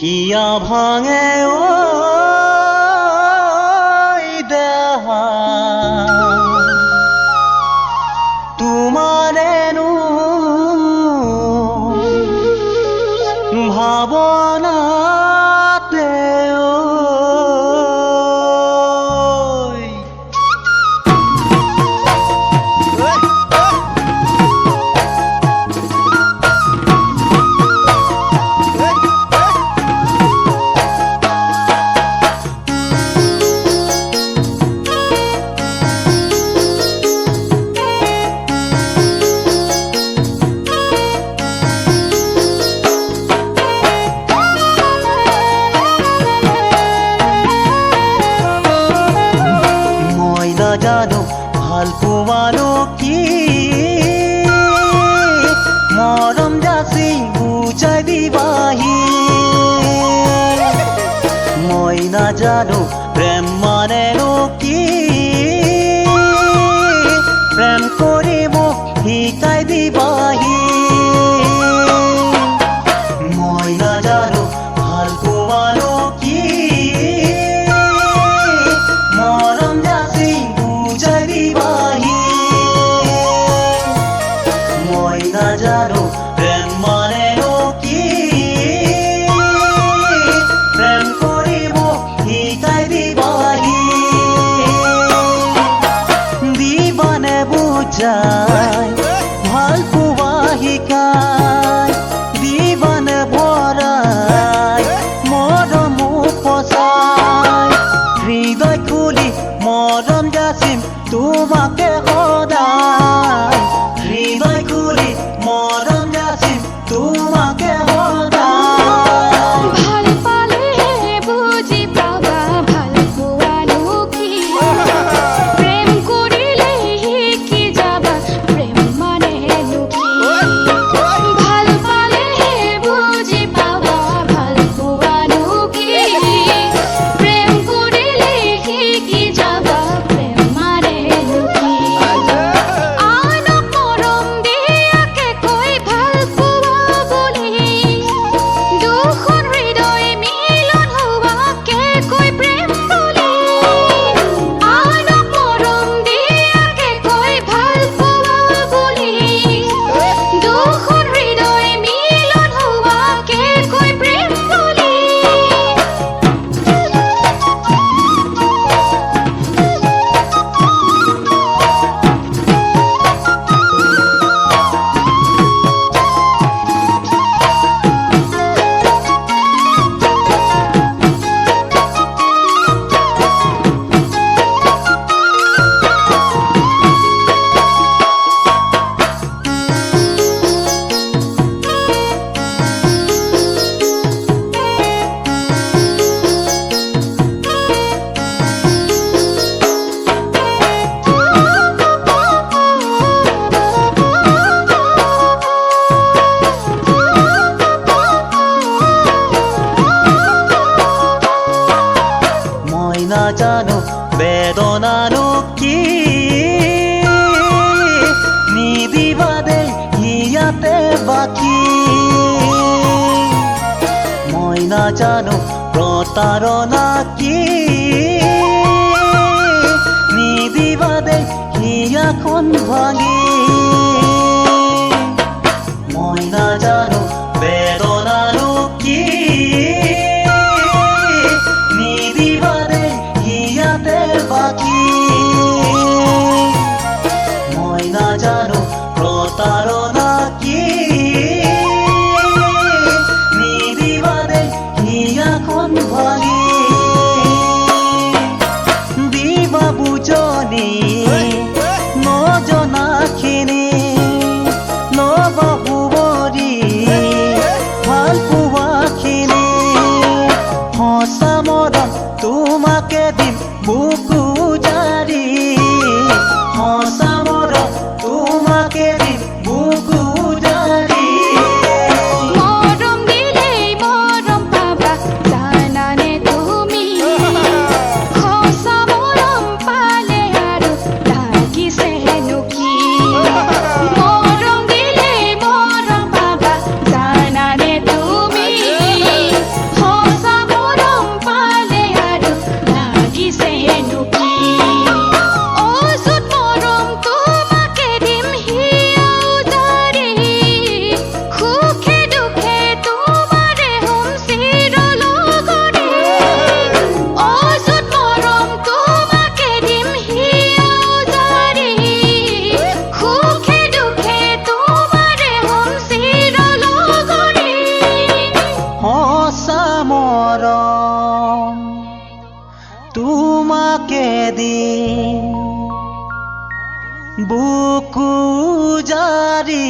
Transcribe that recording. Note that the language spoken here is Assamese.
হিয়া ভাঙে ঐ দেহা তোমাৰেনো ভাবনাতে জানো ভাল পোৱানো কি মৰম যাচি বুজাই দিবাহি মই নাজানো প্ৰেম মানেনো কি প্ৰেম কৰি মোক শিকাই দিবাহি মই নাজানো ভাল পোৱানো কি মৰম যাচি মই নাজানো প্ৰেম মানেনো কি প্ৰেম কৰি মোক শিকাই দিবাহি দিবানে বুজাই ভাল পোৱা শিকাই দিবানে ভৰাই মৰম উপচাই হৃদয় খুলি মৰম যাচিম তোমাকে সদায় হৃদয় খুলি মৰম যাচিম তোমাকে সদায় ভাল পালে বুজি পাবা ভাল পোৱানো কি প্ৰেম কৰিলে শিকি যাবা প্ৰেম মানেনো কি ভাল পালে বুজি পাবা ভাল পোৱানো কি প্ৰেম কৰিলে শিকি যাবা প্ৰেম মানেনো কি আনক মৰম দিয়াকে কৈ ভাল পোৱা বুলি দুখন হৃদয় মিলন হোৱাকে কৈ প্ৰেম বুলি আনক মৰম দিয়াকে কৈ ভাল পোৱা বুলি দুখন হৃদয় মিলন হোৱাকে কৈ প্ৰেম বুলি মই নাজানো বেদনানো কি নিদিবা দে ইয়াতে বাকী মই নাজানো প্ৰতাৰণা কি নিদিবা দে হিয়াখন ভাঙি মই নাজানো বেদনানো কি নিদিবা দে ইয়াতে বাকী মই নাজানো প্ৰতাৰণা কি নিদিবা দে হিয়াখন ভাঙি দিবা বুজনি নজনাখিনি নবা শুৱৰি ভাল পোৱাখিনি সঁচা মৰম তোমাকে দিম বুকু জাৰি সঁচা মৰম তোমাকে দিম বুকু জাৰি মৰম দিলেই মৰম পাবা জানানে তুমি সঁচা মৰম পালে আৰু লাগিছেনো কি মৰম দিলেই মৰম পাবা জানানে তুমি মৰম তোমাকে দি বুকু জাৰি